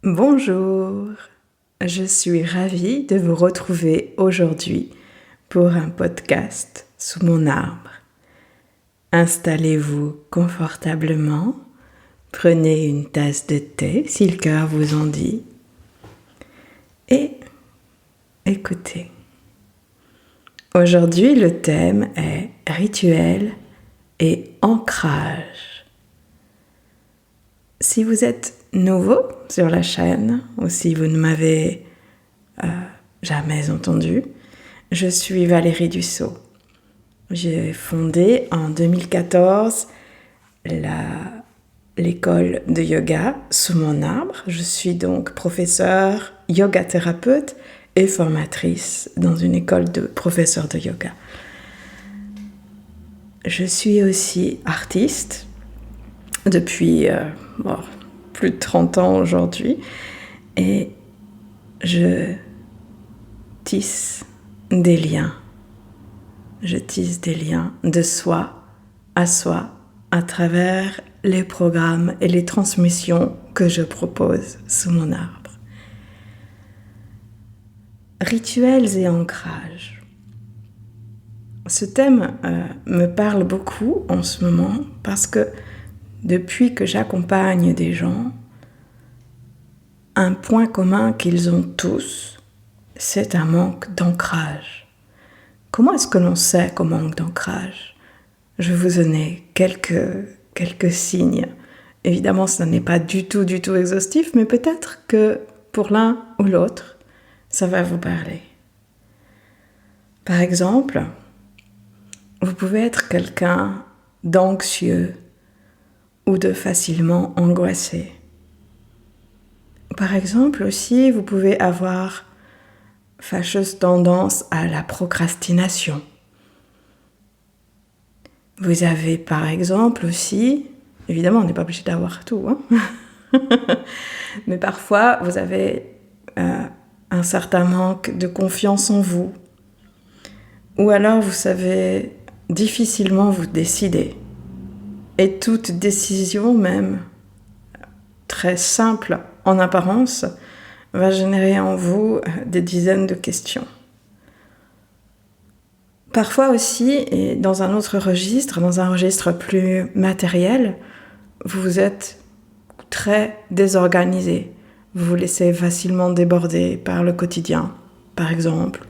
Bonjour, je suis ravie de vous retrouver aujourd'hui pour un podcast sous mon arbre. Installez-vous confortablement, prenez une tasse de thé si le cœur vous en dit et écoutez. Aujourd'hui, le thème est rituel et ancrage. Si vous êtes nouveau sur la chaîne ou si vous ne m'avez jamais entendu, je suis Valérie Dussault. J'ai fondé en 2014 l'école de yoga sous mon arbre. Je suis donc professeure, yoga thérapeute et formatrice dans une école de professeurs de yoga. Je suis aussi artiste depuis plus de 30 ans aujourd'hui et je tisse des liens. Je tisse des liens de soi à travers les programmes et les transmissions que je propose sous mon arbre. Rituels et ancrage. Ce thème me parle beaucoup en ce moment parce que depuis que j'accompagne des gens, un point commun qu'ils ont tous, c'est un manque d'ancrage. Comment est-ce que l'on sait qu'on manque d'ancrage ? Je vais vous donner quelques signes. Évidemment, ce n'est pas du tout exhaustif, mais peut-être que pour l'un ou l'autre, ça va vous parler. Par exemple, vous pouvez être quelqu'un d'anxieux ou de facilement angoissé. Par exemple aussi, vous pouvez avoir fâcheuse tendance à la procrastination. Vous avez par exemple aussi, évidemment on n'est pas obligé d'avoir tout, mais parfois vous avez un certain manque de confiance en vous, ou alors vous savez difficilement vous décider. Et toute décision, même très simple en apparence, va générer en vous des dizaines de questions. Parfois aussi, et dans un autre registre, dans un registre plus matériel, vous êtes très désorganisé. Vous vous laissez facilement déborder par le quotidien, par exemple,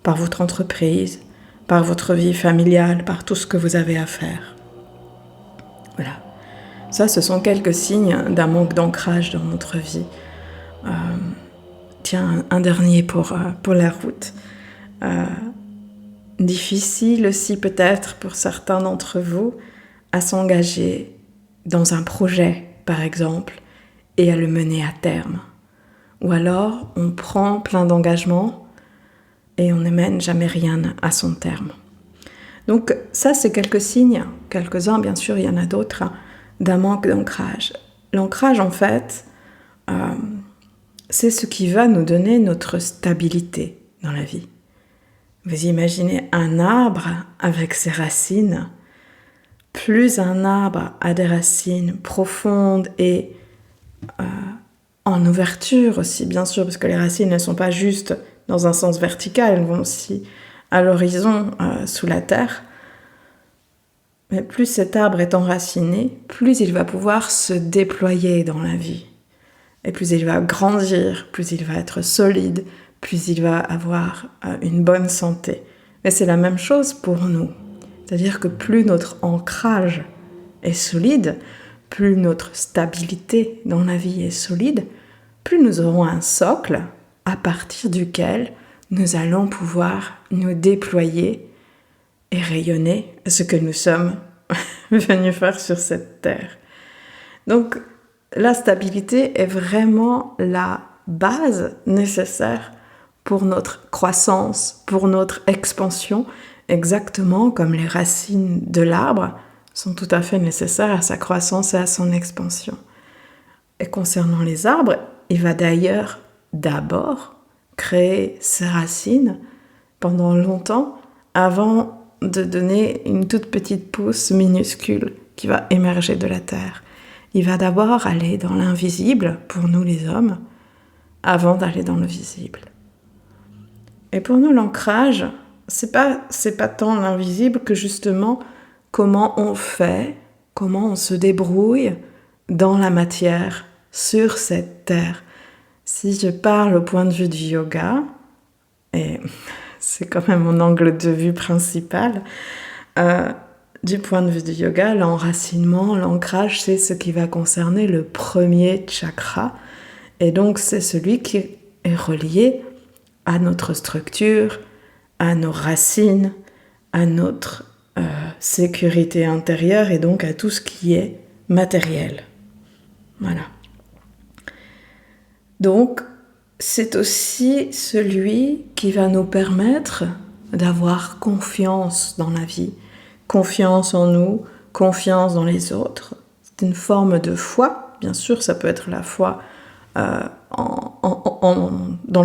par votre entreprise, par votre vie familiale, par tout ce que vous avez à faire. Voilà. Ça, ce sont quelques signes d'un manque d'ancrage dans notre vie. Tiens, un dernier pour la route. Difficile aussi peut-être pour certains d'entre vous à s'engager dans un projet, par exemple, et à le mener à terme. Ou alors, on prend plein d'engagements et on ne mène jamais rien à son terme. Donc ça, c'est quelques signes, quelques-uns, bien sûr, il y en a d'autres, d'un manque d'ancrage. L'ancrage, en fait, c'est ce qui va nous donner notre stabilité dans la vie. Vous imaginez un arbre avec ses racines. Plus un arbre a des racines profondes et en ouverture aussi, bien sûr, parce que les racines ne sont pas juste dans un sens vertical, elles vont aussi à l'horizon, sous la terre. Mais plus cet arbre est enraciné, plus il va pouvoir se déployer dans la vie. Et plus il va grandir, plus il va être solide, plus il va avoir une bonne santé. Mais c'est la même chose pour nous. C'est-à-dire que plus notre ancrage est solide, plus notre stabilité dans la vie est solide, plus nous aurons un socle à partir duquel nous allons pouvoir nous déployer et rayonner ce que nous sommes venus faire sur cette terre. Donc, la stabilité est vraiment la base nécessaire pour notre croissance, pour notre expansion, exactement comme les racines de l'arbre sont tout à fait nécessaires à sa croissance et à son expansion. Et concernant les arbres, il va d'ailleurs d'abord créer ses racines pendant longtemps avant de donner une toute petite pousse minuscule qui va émerger de la terre. Il va d'abord aller dans l'invisible pour nous les hommes, avant d'aller dans le visible. Et pour nous, l'ancrage, c'est pas tant l'invisible que justement comment on fait, comment on se débrouille dans la matière, sur cette terre. Si je parle au point de vue du yoga, et c'est quand même mon angle de vue principal, du point de vue du yoga, l'enracinement, l'ancrage, c'est ce qui va concerner le premier chakra. Et donc, c'est celui qui est relié à notre structure, à nos racines, à notre sécurité intérieure et donc à tout ce qui est matériel. Voilà. Donc, c'est aussi celui qui va nous permettre d'avoir confiance dans la vie, confiance en nous, confiance dans les autres. C'est une forme de foi. Bien sûr, ça peut être la foi dans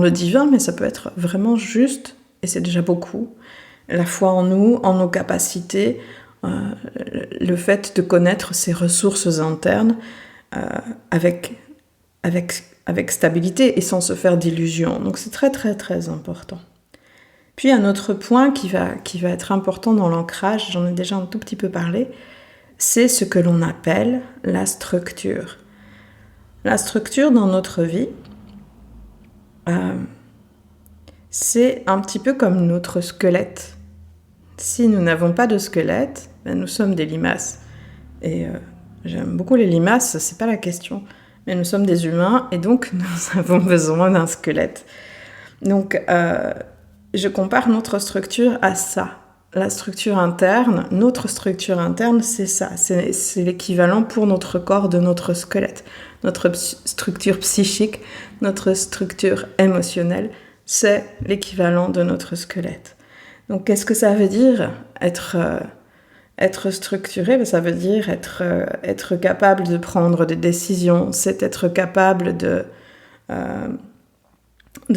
le divin, mais ça peut être vraiment juste, et c'est déjà beaucoup, la foi en nous, en nos capacités, le fait de connaître ses ressources internes avec stabilité et sans se faire d'illusions. Donc c'est très très très important. Puis un autre point qui va être important dans l'ancrage, j'en ai déjà un tout petit peu parlé, c'est ce que l'on appelle la structure. La structure dans notre vie, c'est un petit peu comme notre squelette. Si nous n'avons pas de squelette, nous sommes des limaces. Et j'aime beaucoup les limaces, c'est pas la question. Mais nous sommes des humains et donc nous avons besoin d'un squelette. Donc je compare notre structure à ça. La structure interne, notre structure interne, c'est ça. C'est l'équivalent pour notre corps de notre squelette. Notre structure psychique, notre structure émotionnelle, c'est l'équivalent de notre squelette. Donc qu'est-ce que ça veut dire être structuré? Ça veut dire être capable de prendre des décisions, c'est être capable de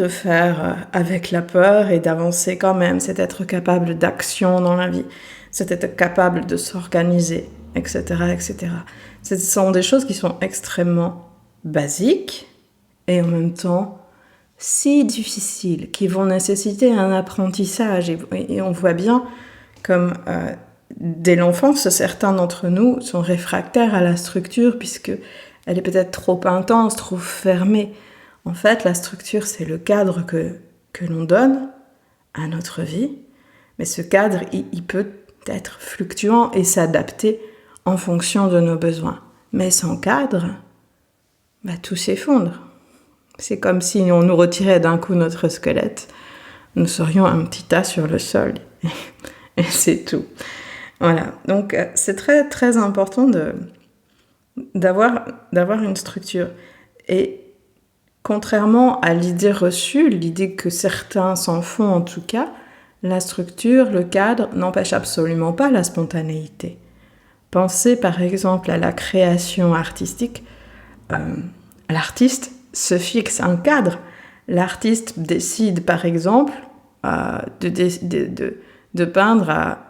faire avec la peur et d'avancer quand même, c'est être capable d'action dans la vie, c'est être capable de s'organiser, etc., etc. Ce sont des choses qui sont extrêmement basiques et en même temps si difficiles, qui vont nécessiter un apprentissage. Et on voit bien comme dès l'enfance, certains d'entre nous sont réfractaires à la structure puisque elle est peut-être trop intense, trop fermée. En fait, la structure, c'est le cadre que l'on donne à notre vie, mais ce cadre, il peut être fluctuant et s'adapter en fonction de nos besoins. Mais sans cadre, tout s'effondre. C'est comme si on nous retirait d'un coup notre squelette. Nous serions un petit tas sur le sol. Et c'est tout. Voilà. Donc, c'est très, très important d'avoir une structure. Et contrairement à l'idée reçue, l'idée que certains s'en font en tout cas, la structure, le cadre n'empêche absolument pas la spontanéité. Pensez par exemple à la création artistique. L'artiste se fixe un cadre. L'artiste décide par exemple de peindre à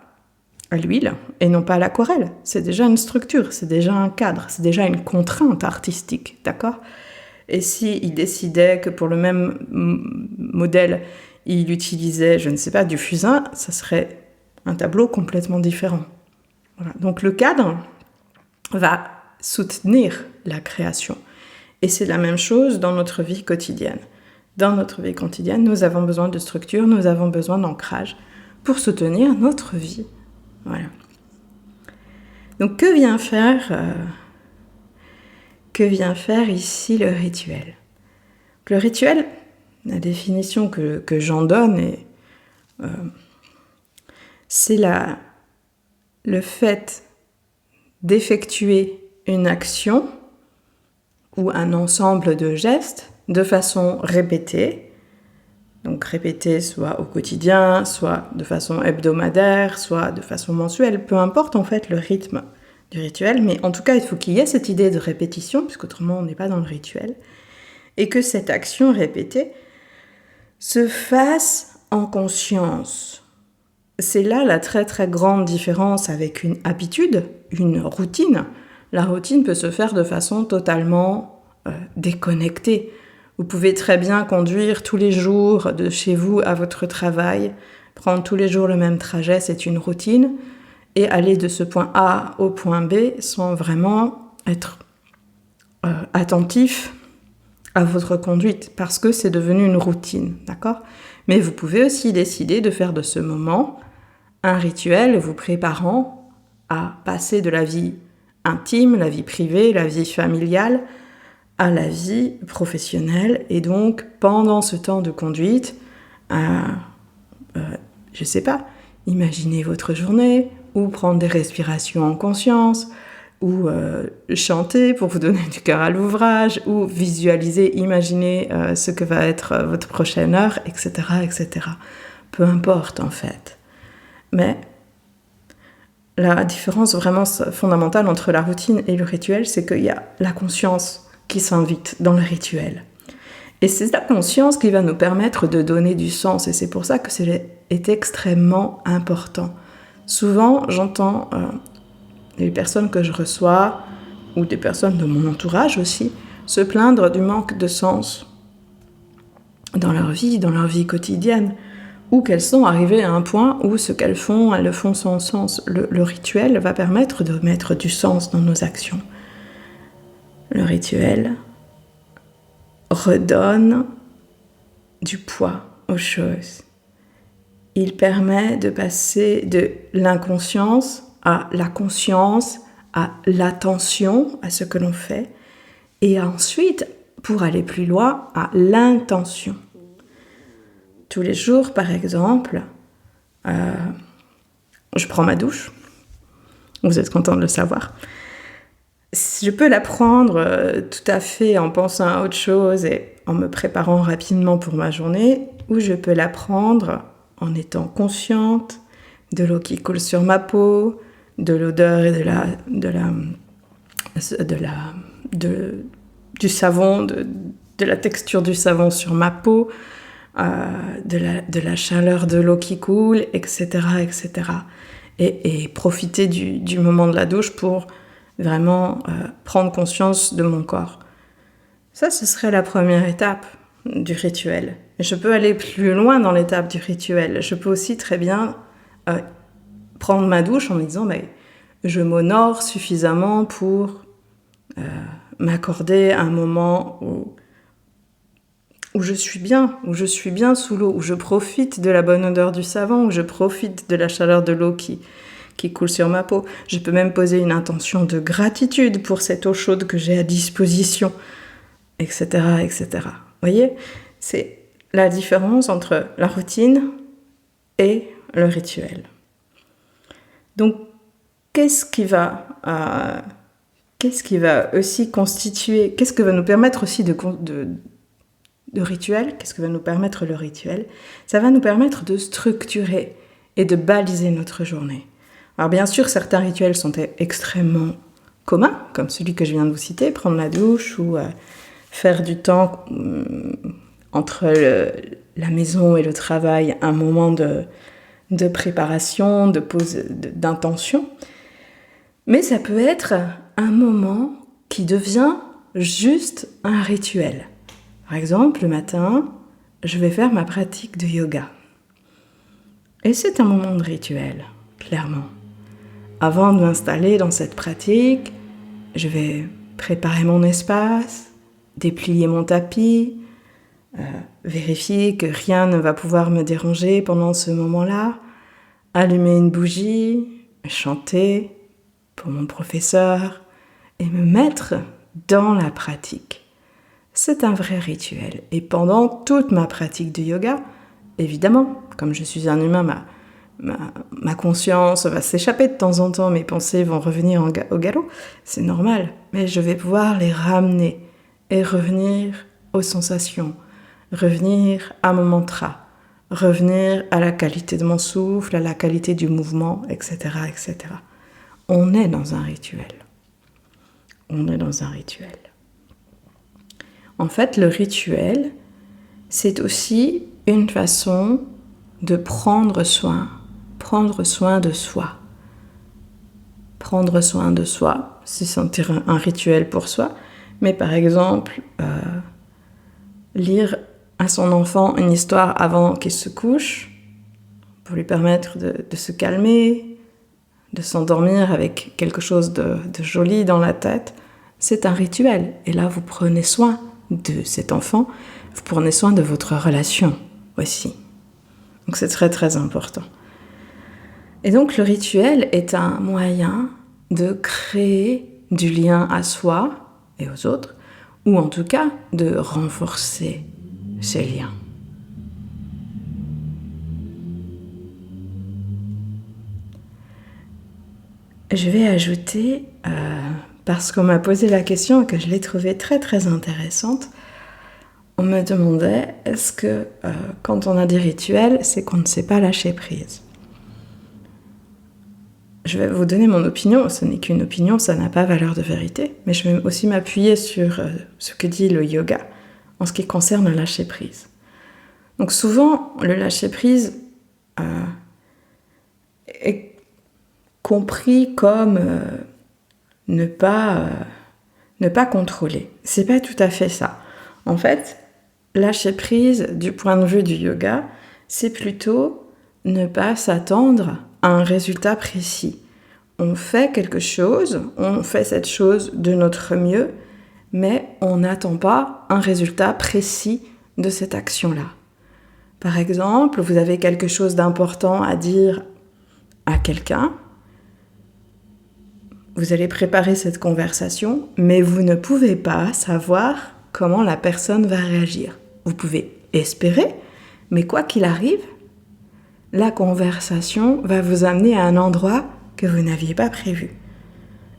l'huile et non pas à l'aquarelle. C'est déjà une structure, c'est déjà un cadre, c'est déjà une contrainte artistique, d'accord ? Et s'il décidait que pour le même modèle, il utilisait, je ne sais pas, du fusain, ça serait un tableau complètement différent. Voilà. Donc le cadre va soutenir la création. Et c'est la même chose dans notre vie quotidienne. Dans notre vie quotidienne, nous avons besoin de structure, nous avons besoin d'ancrage pour soutenir notre vie. Voilà. Donc que vient faire ici le rituel? Le rituel, la définition que j'en donne, c'est le fait d'effectuer une action ou un ensemble de gestes de façon répétée. Donc répétée soit au quotidien, soit de façon hebdomadaire, soit de façon mensuelle, peu importe en fait le rythme du rituel, mais en tout cas il faut qu'il y ait cette idée de répétition, puisqu'autrement on n'est pas dans le rituel, et que cette action répétée se fasse en conscience. C'est là la très très grande différence avec une habitude, une routine. La routine peut se faire de façon totalement déconnectée. Vous pouvez très bien conduire tous les jours de chez vous à votre travail, prendre tous les jours le même trajet, c'est une routine, et aller de ce point A au point B sans vraiment être attentif à votre conduite, parce que c'est devenu une routine, d'accord ? Mais vous pouvez aussi décider de faire de ce moment un rituel vous préparant à passer de la vie intime, la vie privée, la vie familiale, à la vie professionnelle. Et donc, pendant ce temps de conduite, je sais pas, imaginez votre journée, ou prendre des respirations en conscience, ou chanter pour vous donner du cœur à l'ouvrage, ou visualiser, imaginer ce que va être votre prochaine heure, etc., etc. Peu importe, en fait. Mais la différence vraiment fondamentale entre la routine et le rituel, c'est qu'il y a la conscience qui s'invite dans le rituel. Et c'est la conscience qui va nous permettre de donner du sens, et c'est pour ça que c'est extrêmement important. Souvent, j'entends les personnes que je reçois, ou des personnes de mon entourage aussi, se plaindre du manque de sens dans leur vie quotidienne, ou qu'elles sont arrivées à un point où ce qu'elles font, elles le font sans sens. Le rituel va permettre de mettre du sens dans nos actions. Le rituel redonne du poids aux choses. Il permet de passer de l'inconscience à la conscience, à l'attention à ce que l'on fait, et ensuite, pour aller plus loin, à l'intention. Tous les jours, par exemple, je prends ma douche. Vous êtes content de le savoir. Je peux la prendre tout à fait en pensant à autre chose et en me préparant rapidement pour ma journée, ou je peux la prendre en étant consciente de l'eau qui coule sur ma peau, de l'odeur et du savon, de la texture du savon sur ma peau, de la chaleur de l'eau qui coule, etc., etc. Et profiter du moment de la douche pour vraiment prendre conscience de mon corps. Ça, ce serait la première étape du rituel. Et je peux aller plus loin dans l'étape du rituel. Je peux aussi très bien prendre ma douche en me disant je m'honore suffisamment pour m'accorder un moment où je suis bien sous l'eau, où je profite de la bonne odeur du savon, où je profite de la chaleur de l'eau qui coule sur ma peau. Je peux même poser une intention de gratitude pour cette eau chaude que j'ai à disposition, etc., etc. Vous voyez, c'est la différence entre la routine et le rituel. Donc, qu'est-ce qui va aussi constituer, qu'est-ce que va nous permettre aussi de rituel, qu'est-ce que va nous permettre le rituel ? Ça va nous permettre de structurer et de baliser notre journée. Alors bien sûr, certains rituels sont extrêmement communs, comme celui que je viens de vous citer, prendre la douche ou faire du temps entre la maison et le travail, un moment de préparation, de pause, d'intention. Mais ça peut être un moment qui devient juste un rituel. Par exemple, le matin, je vais faire ma pratique de yoga. Et c'est un moment de rituel, clairement. Avant de m'installer dans cette pratique, je vais préparer mon espace, déplier mon tapis, vérifier que rien ne va pouvoir me déranger pendant ce moment-là, allumer une bougie, chanter pour mon professeur et me mettre dans la pratique. C'est un vrai rituel. Et pendant toute ma pratique de yoga, évidemment, comme je suis un humain, ma conscience va s'échapper de temps en temps, mes pensées vont revenir au galop, c'est normal. Mais je vais pouvoir les ramener et revenir aux sensations, revenir à mon mantra, revenir à la qualité de mon souffle, à la qualité du mouvement, etc., etc. On est dans un rituel. On est dans un rituel. En fait, le rituel, c'est aussi une façon de prendre soin de soi. Prendre soin de soi, c'est sentir un rituel pour soi, mais par exemple, lire à son enfant une histoire avant qu'il se couche, pour lui permettre de se calmer, de s'endormir avec quelque chose de joli dans la tête, c'est un rituel. Et là, vous prenez soin de cet enfant, vous prenez soin de votre relation aussi. Donc c'est très très important. Et donc le rituel est un moyen de créer du lien à soi et aux autres, ou en tout cas de renforcer ces liens. Je vais ajouter, parce qu'on m'a posé la question et que je l'ai trouvée très très intéressante, on me demandait, est-ce que quand on a des rituels, c'est qu'on ne sait pas lâcher prise ? Je vais vous donner mon opinion, ce n'est qu'une opinion, ça n'a pas valeur de vérité, mais je vais aussi m'appuyer sur ce que dit le yoga en ce qui concerne le lâcher prise. Donc souvent, le lâcher prise est compris comme ne pas contrôler. C'est pas tout à fait ça. En fait, lâcher prise du point de vue du yoga, c'est plutôt ne pas s'attendre à un résultat précis. On fait quelque chose, on fait cette chose de notre mieux, mais on n'attend pas un résultat précis de cette action-là. Par exemple, vous avez quelque chose d'important à dire à quelqu'un, vous allez préparer cette conversation, mais vous ne pouvez pas savoir comment la personne va réagir. Vous pouvez espérer, mais quoi qu'il arrive, la conversation va vous amener à un endroit que vous n'aviez pas prévu.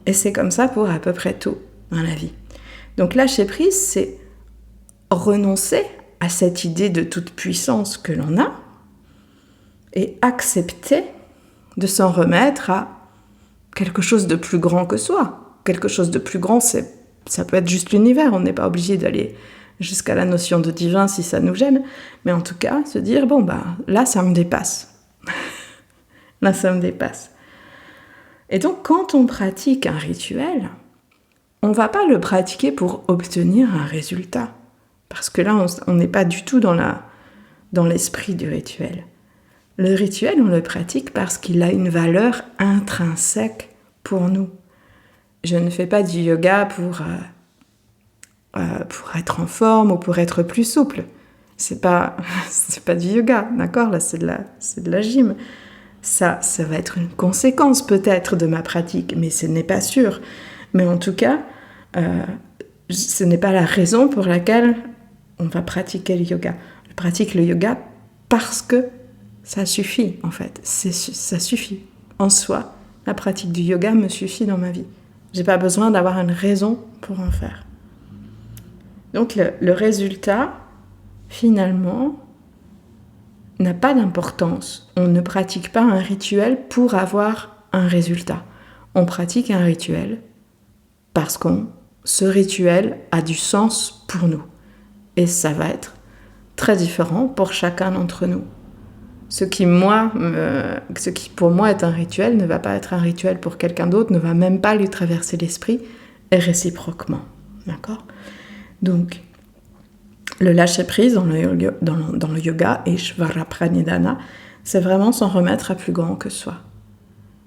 Et c'est comme ça pour à peu près tout dans la vie. Donc lâcher prise, c'est renoncer à cette idée de toute puissance que l'on a et accepter de s'en remettre à quelque chose de plus grand que soi. Quelque chose de plus grand, ça peut être juste l'univers, on n'est pas obligé d'aller jusqu'à la notion de divin si ça nous gêne, mais en tout cas, se dire, là, ça me dépasse. Là, ça me dépasse. Et donc, quand on pratique un rituel, on ne va pas le pratiquer pour obtenir un résultat, parce que là, on n'est pas du tout dans l'esprit du rituel. Le rituel, on le pratique parce qu'il a une valeur intrinsèque pour nous. Je ne fais pas du yoga pour être en forme ou pour être plus souple. C'est pas du yoga, d'accord ? Là, c'est de la gym. Ça va être une conséquence peut-être de ma pratique, mais ce n'est pas sûr. Mais en tout cas, ce n'est pas la raison pour laquelle on va pratiquer le yoga. Je pratique le yoga parce que ça suffit, en fait. Ça suffit. En soi, la pratique du yoga me suffit dans ma vie. J'ai pas besoin d'avoir une raison pour en faire. Donc le résultat, finalement, n'a pas d'importance. On ne pratique pas un rituel pour avoir un résultat. On pratique un rituel parce que ce rituel a du sens pour nous. Et ça va être très différent pour chacun d'entre nous. Ce qui pour moi est un rituel ne va pas être un rituel pour quelqu'un d'autre, ne va même pas lui traverser l'esprit, et réciproquement. D'accord ? Donc, le lâcher-prise dans le yoga, et Ishvara Pranidhana, c'est vraiment s'en remettre à plus grand que soi.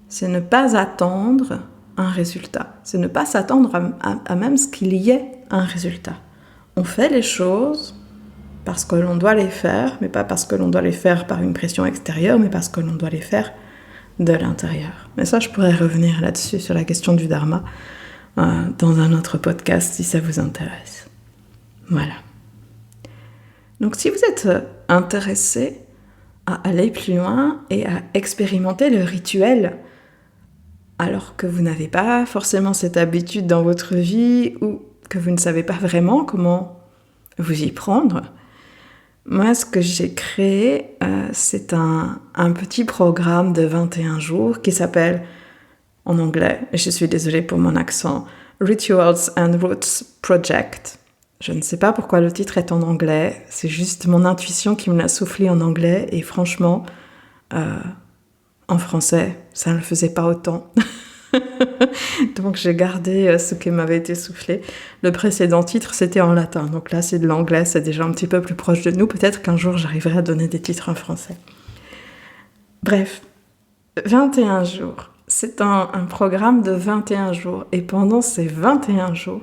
C'est ne pas attendre un résultat. C'est ne pas s'attendre à même ce qu'il y ait un résultat. On fait les choses parce que l'on doit les faire, mais pas parce que l'on doit les faire par une pression extérieure, mais parce que l'on doit les faire de l'intérieur. Mais ça, je pourrais revenir là-dessus, sur la question du dharma, dans un autre podcast, si ça vous intéresse. Voilà. Donc, si vous êtes intéressé à aller plus loin et à expérimenter le rituel, alors que vous n'avez pas forcément cette habitude dans votre vie, ou que vous ne savez pas vraiment comment vous y prendre, moi, ce que j'ai créé, c'est un petit programme de 21 jours qui s'appelle, en anglais, et je suis désolée pour mon accent, Rituals and Roots Project. Je ne sais pas pourquoi le titre est en anglais, c'est juste mon intuition qui me l'a soufflé en anglais, et franchement, en français, ça ne le faisait pas autant. Donc j'ai gardé ce qui m'avait été soufflé. Le précédent titre, c'était en latin. Donc là, c'est de l'anglais, c'est déjà un petit peu plus proche de nous. Peut-être qu'un jour, j'arriverai à donner des titres en français. Bref, 21 jours. C'est un programme de 21 jours. Et pendant ces 21 jours,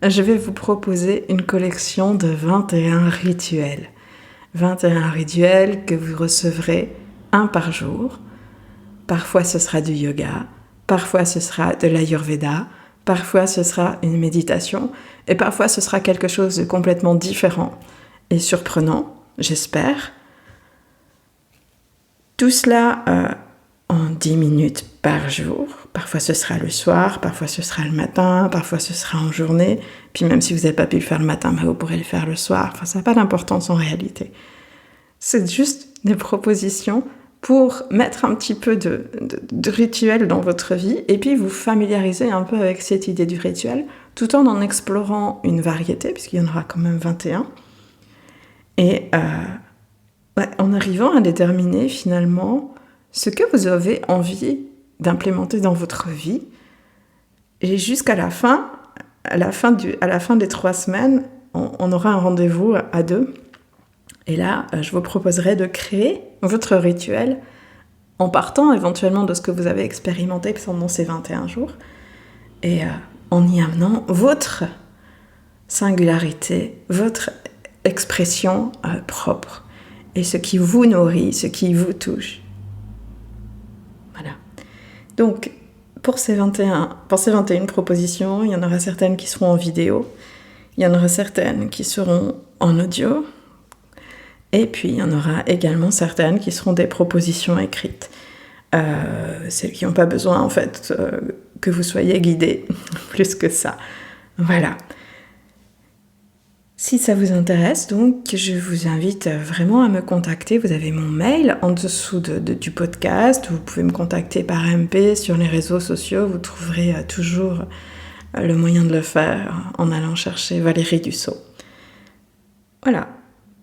je vais vous proposer une collection de 21 rituels. 21 rituels que vous recevrez un par jour. Parfois, ce sera du yoga. Parfois, ce sera de l'Ayurveda. Parfois, ce sera une méditation. Et parfois, ce sera quelque chose de complètement différent et surprenant, j'espère. Tout cela en 10 minutes par jour. Parfois, ce sera le soir, parfois, ce sera le matin, parfois, ce sera en journée. Puis même si vous n'avez pas pu le faire le matin, vous pourrez le faire le soir. Enfin, ça n'a pas d'importance en réalité. C'est juste des propositions pour mettre un petit peu de rituel dans votre vie et puis vous familiariser un peu avec cette idée du rituel tout en explorant une variété, puisqu'il y en aura quand même 21. Et en arrivant à déterminer finalement ce que vous avez envie d'implémenter dans votre vie. Et jusqu'à la fin des 3 semaines, on aura un rendez-vous à 2. Et là, je vous proposerai de créer votre rituel en partant éventuellement de ce que vous avez expérimenté pendant ces 21 jours et en y amenant votre singularité, votre expression propre et ce qui vous nourrit, ce qui vous touche. Voilà. Donc, pour ces 21 propositions, il y en aura certaines qui seront en vidéo, il y en aura certaines qui seront en audio. Et puis, il y en aura également certaines qui seront des propositions écrites. Celles qui n'ont pas besoin, en fait, que vous soyez guidés, plus que ça. Voilà. Si ça vous intéresse, donc, je vous invite vraiment à me contacter. Vous avez mon mail en dessous du podcast. Vous pouvez me contacter par MP sur les réseaux sociaux. Vous trouverez toujours le moyen de le faire en allant chercher Valérie Dussault. Voilà.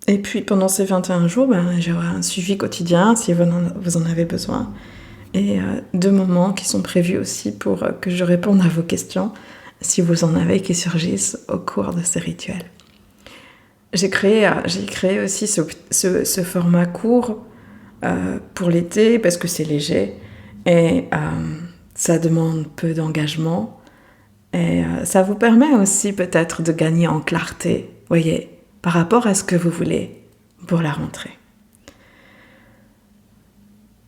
Et puis pendant ces 21 jours, j'aurai un suivi quotidien si vous en avez besoin. Et 2 moments qui sont prévus aussi pour que je réponde à vos questions, si vous en avez qui surgissent au cours de ces rituels. J'ai créé aussi ce format court pour l'été parce que c'est léger et ça demande peu d'engagement. Et ça vous permet aussi peut-être de gagner en clarté, voyez, par rapport à ce que vous voulez pour la rentrée.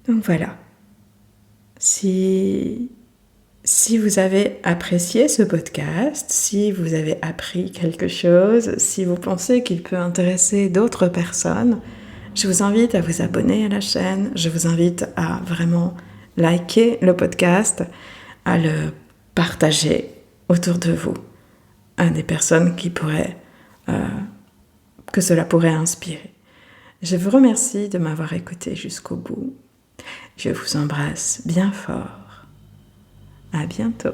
Donc voilà. Si vous avez apprécié ce podcast, si vous avez appris quelque chose, si vous pensez qu'il peut intéresser d'autres personnes, je vous invite à vous abonner à la chaîne, je vous invite à vraiment liker le podcast, à le partager autour de vous, à des personnes que cela pourrait inspirer. Je vous remercie de m'avoir écouté jusqu'au bout. Je vous embrasse bien fort. À bientôt.